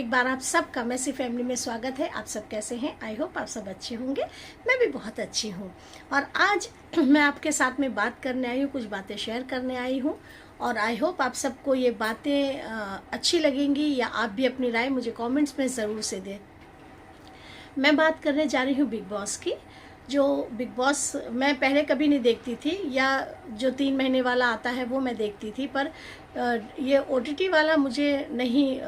एक बार आप सबका मेसी फैमिली में स्वागत है। आप सब कैसे हैं? आई होप आप सब अच्छे होंगे। मैं भी बहुत अच्छी हूँ और आज मैं आपके साथ में बात करने आई हूँ, कुछ बातें शेयर करने आई हूँ और आई होप आप सबको ये बातें अच्छी लगेंगी या आप भी अपनी राय मुझे कमेंट्स में ज़रूर से दें। मैं बात करने जा रही हूँ बिग बॉस की। जो बिग बॉस मैं पहले कभी नहीं देखती थी, या जो 3 महीने वाला आता है वो मैं देखती थी, पर ये OTT वाला मुझे नहीं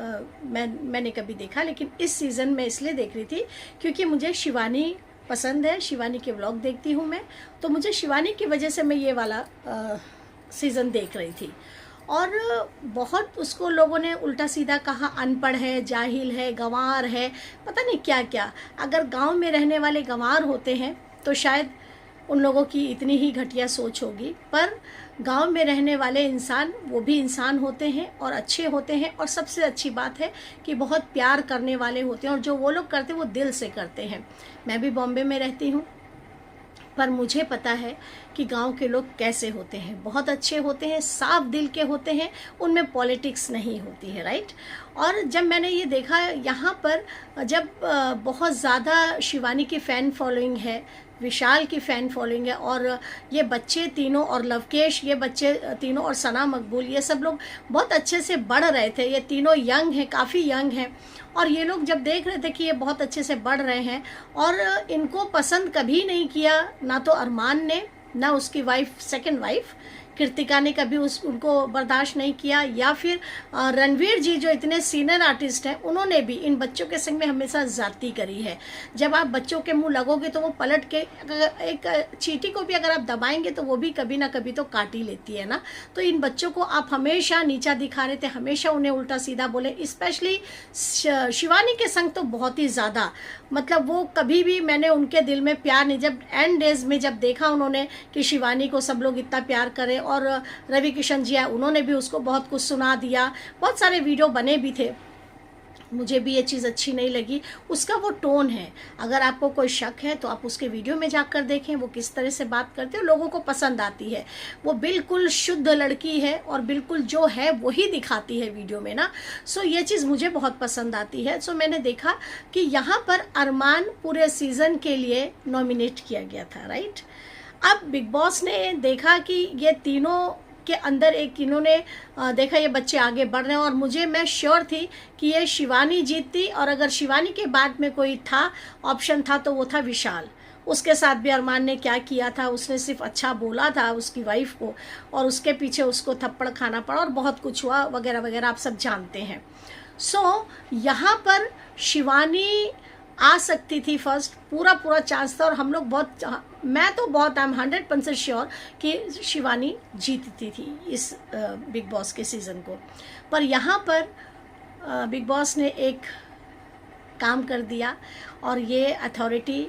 मैंने कभी देखा। लेकिन इस सीज़न में इसलिए देख रही थी क्योंकि मुझे शिवानी पसंद है, शिवानी के व्लॉग देखती हूँ मैं, तो मुझे शिवानी की वजह से मैं ये वाला सीज़न देख रही थी। और बहुत उसको लोगों ने उल्टा सीधा कहा, अनपढ़ है, जाहिल है, गंवार है, पता नहीं क्या क्या। अगर गांव में रहने वाले गंवार होते हैं तो शायद उन लोगों की इतनी ही घटिया सोच होगी, पर गांव में रहने वाले इंसान वो भी इंसान होते हैं और अच्छे होते हैं। और सबसे अच्छी बात है कि बहुत प्यार करने वाले होते हैं और जो वो लोग करते हैं वो दिल से करते हैं। मैं भी बॉम्बे में रहती हूँ, पर मुझे पता है कि गांव के लोग कैसे होते हैं। बहुत अच्छे होते हैं, साफ दिल के होते हैं, उनमें पॉलिटिक्स नहीं होती है, राइट। और जब मैंने ये देखा यहाँ पर, जब बहुत ज़्यादा शिवानी की फ़ैन फॉलोइंग है, विशाल की फ़ैन फॉलोइंग है, और ये बच्चे तीनों और लवकेश, ये बच्चे तीनों और सना मकबूल, ये सब लोग बहुत अच्छे से बढ़ रहे थे। ये तीनों यंग हैं, काफ़ी यंग हैं, और ये लोग जब देख रहे थे कि ये बहुत अच्छे से बढ़ रहे हैं और इनको पसंद कभी नहीं किया, ना तो अरमान ने, ना उसकी वाइफ, सेकंड वाइफ कृतिका ने कभी उनको बर्दाश्त नहीं किया, या फिर रणवीर जी जो इतने सीनियर आर्टिस्ट हैं उन्होंने भी इन बच्चों के संग में हमेशा ज्यादती करी है। जब आप बच्चों के मुंह लगोगे तो वो पलट के, एक चींटी को भी अगर आप दबाएंगे तो वो भी कभी ना कभी तो काट ही लेती है ना। तो इन बच्चों को आप हमेशा नीचा दिखा रहे थे, हमेशा उन्हें उल्टा सीधा बोले। स्पेशली शिवानी के संग तो बहुत ही ज़्यादा, मतलब वो कभी भी, मैंने उनके दिल में प्यार नहीं, जब एंड डेज में जब देखा उन्होंने कि शिवानी को सब लोग इतना प्यार करें, और रवि किशन जी उन्होंने भी उसको बहुत कुछ सुना दिया, बहुत सारे वीडियो बने भी थे, मुझे भी ये चीज़ अच्छी नहीं लगी। उसका वो टोन है, अगर आपको कोई शक है तो आप उसके वीडियो में जाकर देखें वो किस तरह से बात करते हैं, लोगों को पसंद आती है। वो बिल्कुल शुद्ध लड़की है और बिल्कुल जो है वही दिखाती है वीडियो में ना। सो ये चीज़ मुझे बहुत पसंद आती है। सो मैंने देखा कि यहाँ पर अरमान पूरे सीज़न के लिए नॉमिनेट किया गया था, राइट। अब बिग बॉस ने देखा कि ये तीनों के अंदर एक, इन्होंने देखा ये बच्चे आगे बढ़ रहे हैं, और मैं श्योर थी कि ये शिवानी जीतती, और अगर शिवानी के बाद में कोई था ऑप्शन था तो वो था विशाल। उसके साथ भी अरमान ने क्या किया था, उसने सिर्फ अच्छा बोला था उसकी वाइफ को, और उसके पीछे उसको थप्पड़ खाना पड़ा और बहुत कुछ हुआ वगैरह वगैरह, आप सब जानते हैं। सो यहाँ पर शिवानी आ सकती थी फर्स्ट, पूरा चांस था, और हम लोग बहुत, मैं तो बहुत, आई एम 100% श्योर कि शिवानी जीतती थी इस बिग बॉस के सीज़न को। पर यहाँ पर बिग बॉस ने एक काम कर दिया और ये अथॉरिटी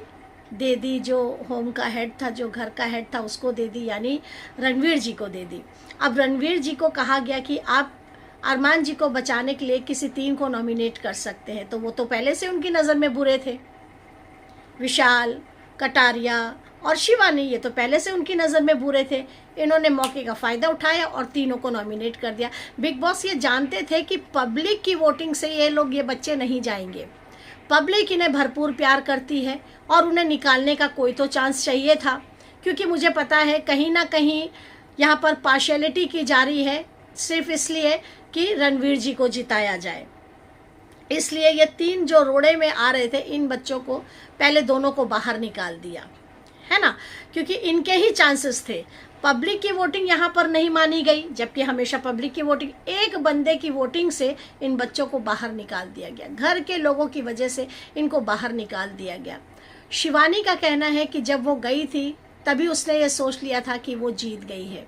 दे दी, जो होम का हेड था, जो घर का हेड था, उसको दे दी, यानी रणवीर जी को दे दी। अब रणवीर जी को कहा गया कि आप अरमान जी को बचाने के लिए किसी 3 को नॉमिनेट कर सकते हैं। तो वो तो पहले से उनकी नज़र में बुरे थे, विशाल, कटारिया और शिवानी, ये तो पहले से उनकी नज़र में बुरे थे। इन्होंने मौके का फ़ायदा उठाया और तीनों को नॉमिनेट कर दिया। बिग बॉस ये जानते थे कि पब्लिक की वोटिंग से ये लोग, ये बच्चे नहीं जाएंगे। पब्लिक इन्हें भरपूर प्यार करती है और उन्हें निकालने का कोई तो चांस चाहिए था, क्योंकि मुझे पता है कहीं ना कहीं यहाँ पर पार्शियलिटी की जा रही है, सिर्फ इसलिए कि रणवीर जी को जिताया जाए। इसलिए ये 3 जो रोड़े में आ रहे थे, इन बच्चों को पहले दोनों को बाहर निकाल दिया, है ना, क्योंकि इनके ही चांसेस थे। पब्लिक की वोटिंग यहाँ पर नहीं मानी गई, जबकि हमेशा पब्लिक की वोटिंग, एक बंदे की वोटिंग से इन बच्चों को बाहर निकाल दिया गया, घर के लोगों की वजह से इनको बाहर निकाल दिया गया। शिवानी का कहना है कि जब वो गई थी तभी उसने ये सोच लिया था कि वो जीत गई है,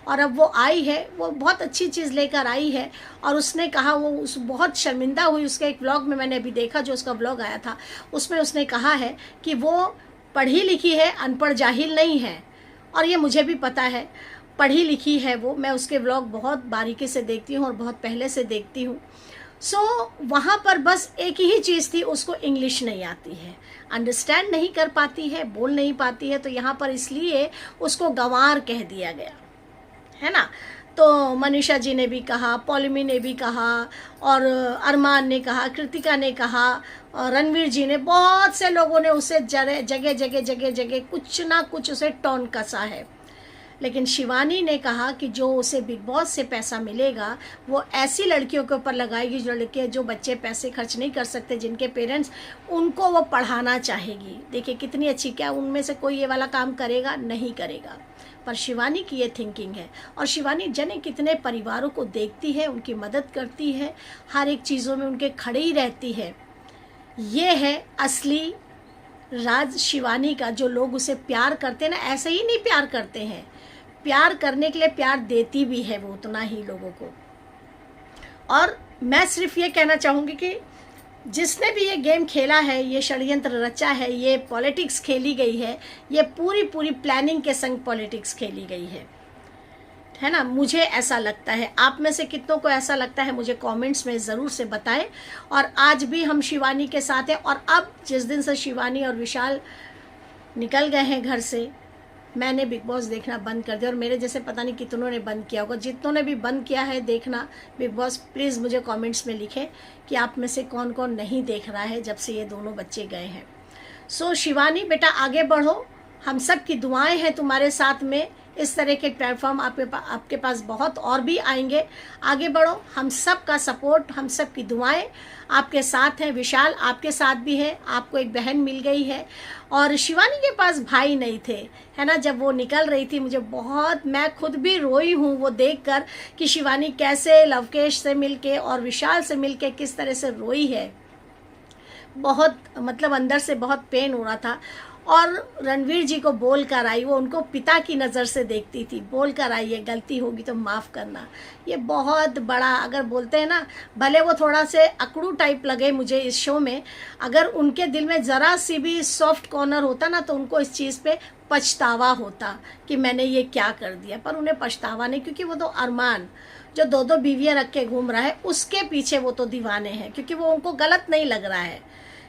और अब वो आई है, वो बहुत अच्छी चीज़ लेकर आई है। और उसने कहा, वो उस बहुत शर्मिंदा हुई, उसके एक व्लॉग में मैंने अभी देखा, जो उसका व्लॉग आया था, उसमें उसने कहा है कि वो पढ़ी लिखी है, अनपढ़ जाहिल नहीं है। और ये मुझे भी पता है, पढ़ी लिखी है वो, मैं उसके व्लॉग बहुत बारीकी से देखती हूँ और बहुत पहले से देखती हूँ। सो वहाँ पर बस एक ही चीज़ थी, उसको इंग्लिश नहीं आती है, अंडरस्टैंड नहीं कर पाती है, बोल नहीं पाती है, तो यहाँ पर इसलिए उसको गंवार कह दिया गया, है ना। तो मनीषा जी ने भी कहा, पॉलिमी ने भी कहा, और अरमान ने कहा, कृतिका ने कहा, और रणवीर जी ने, बहुत से लोगों ने उसे जगह जगह जगह जगह कुछ ना कुछ उसे टोन कसा है। लेकिन शिवानी ने कहा कि जो उसे बिग बॉस से पैसा मिलेगा वो ऐसी लड़कियों के ऊपर लगाएगी जो बच्चे पैसे खर्च नहीं कर सकते, जिनके पेरेंट्स, उनको वो पढ़ाना चाहेगी। देखिए कितनी अच्छी, क्या उनमें से कोई ये वाला काम करेगा? नहीं करेगा, पर शिवानी की ये थिंकिंग है। और शिवानी जाने कितने परिवारों को देखती है, उनकी मदद करती है, हर एक चीज़ों में उनके खड़े ही रहती है। ये है असली राज शिवानी का। जो लोग उसे प्यार करते हैं ना, ऐसे ही नहीं प्यार करते हैं, प्यार करने के लिए प्यार देती भी है वो उतना ही लोगों को। और मैं सिर्फ ये कहना चाहूँगी कि जिसने भी ये गेम खेला है, ये षड्यंत्र रचा है, ये पॉलिटिक्स खेली गई है, ये पूरी पूरी प्लानिंग के संग पॉलिटिक्स खेली गई है ना। मुझे ऐसा लगता है। आप में से कितनों को ऐसा लगता है मुझे कमेंट्स में ज़रूर से बताएं। और आज भी हम शिवानी के साथ हैं। और अब जिस दिन से शिवानी और विशाल निकल गए हैं घर से, मैंने बिग बॉस देखना बंद कर दिया। और मेरे जैसे पता नहीं कितनों ने बंद किया होगा। जितनों ने भी बंद किया है देखना बिग बॉस, प्लीज़ मुझे कमेंट्स में लिखें कि आप में से कौन कौन नहीं देख रहा है जब से ये दोनों बच्चे गए हैं। सो शिवानी बेटा आगे बढ़ो, हम सब की दुआएं हैं तुम्हारे साथ में। इस तरह के प्लेटफॉर्म आपके पास बहुत और भी आएंगे। आगे बढ़ो, हम सब का सपोर्ट, हम सब की दुआएं आपके साथ हैं। विशाल आपके साथ भी है, आपको एक बहन मिल गई है। और शिवानी के पास भाई नहीं थे, है ना। जब वो निकल रही थी मुझे बहुत, मैं खुद भी रोई हूँ वो देखकर कि शिवानी कैसे लवकेश से मिलके और विशाल से मिलके किस तरह से रोई है। बहुत मतलब अंदर से बहुत पेन हो रहा था। और रणवीर जी को बोल कर आई, वो उनको पिता की नज़र से देखती थी, बोल कर आई है गलती होगी तो माफ़ करना। ये बहुत बड़ा, अगर बोलते हैं ना, भले वो थोड़ा से अकड़ू टाइप लगे मुझे इस शो में, अगर उनके दिल में ज़रा सी भी सॉफ्ट कॉर्नर होता ना तो उनको इस चीज़ पे पछतावा होता कि मैंने ये क्या कर दिया। पर उन्हें पछतावा नहीं, क्योंकि वो तो अरमान जो दो दो बीवियाँ रख के घूम रहा है उसके पीछे वो तो दीवाने हैं, क्योंकि वो उनको गलत नहीं लग रहा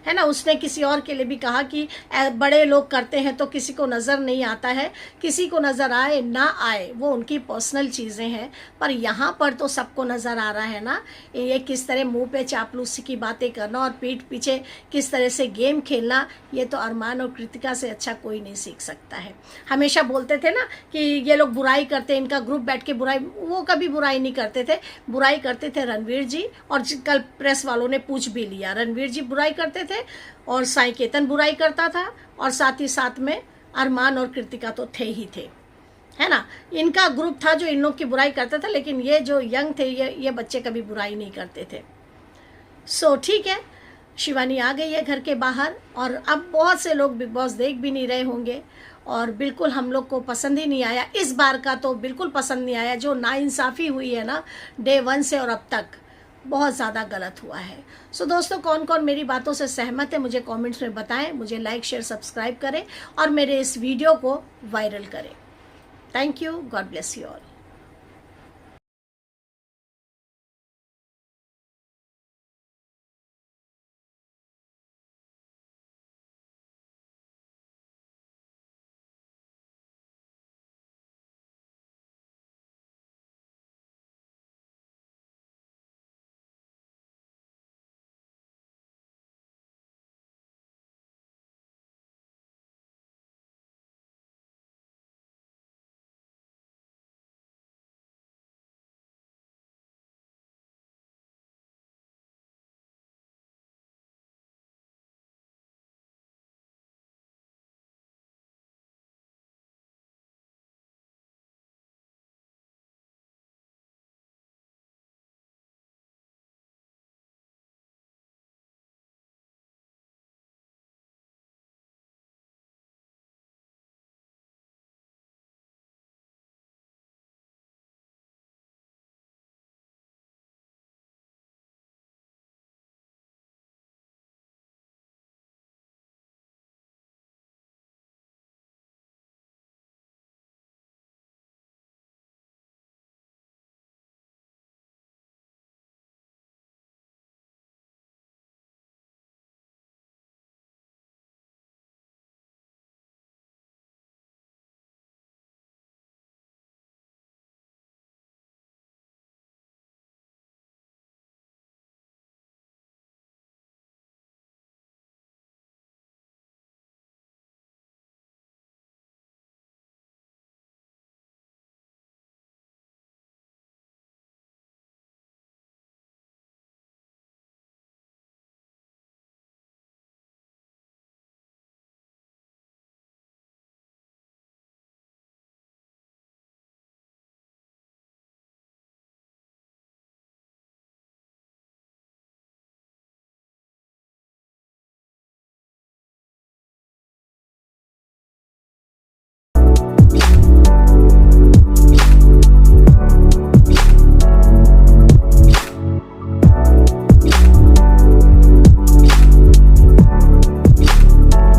है ना। उसने किसी और के लिए भी कहा कि बड़े लोग करते हैं तो किसी को नज़र नहीं आता है, किसी को नज़र आए ना आए वो उनकी पर्सनल चीज़ें हैं। पर यहाँ पर तो सबको नज़र आ रहा है ना, ये किस तरह मुंह पे चापलूसी की बातें करना और पीठ पीछे किस तरह से गेम खेलना, ये तो अरमान और कृतिका से अच्छा कोई नहीं सीख सकता है। हमेशा बोलते थे ना कि ये लोग बुराई करते हैं, इनका ग्रुप बैठ के बुराई, वो कभी बुराई नहीं करते थे। बुराई करते थे रणवीर जी, और कल प्रेस वालों ने पूछ भी लिया, रणवीर जी बुराई करते थे और साई केतन बुराई करता था, और साथ ही साथ में अरमान और कृतिका तो थे ही थे, है ना। इनका ग्रुप था जो इन लोग की बुराई करता था, लेकिन ये जो यंग थे, ये बच्चे कभी बुराई नहीं करते थे। सो ठीक है, शिवानी आ गई है घर के बाहर। और अब बहुत से लोग बिग बॉस देख भी नहीं रहे होंगे, और बिल्कुल हम लोग को पसंद ही नहीं आया इस बार का, तो बिल्कुल पसंद नहीं आया। जो नाइंसाफ़ी हुई है ना डे 1 से और अब तक, बहुत ज़्यादा गलत हुआ है। सो दोस्तों, कौन कौन मेरी बातों से सहमत है मुझे कमेंट्स में बताएं। मुझे लाइक शेयर सब्सक्राइब करें और मेरे इस वीडियो को वायरल करें। Thank you, God bless you all.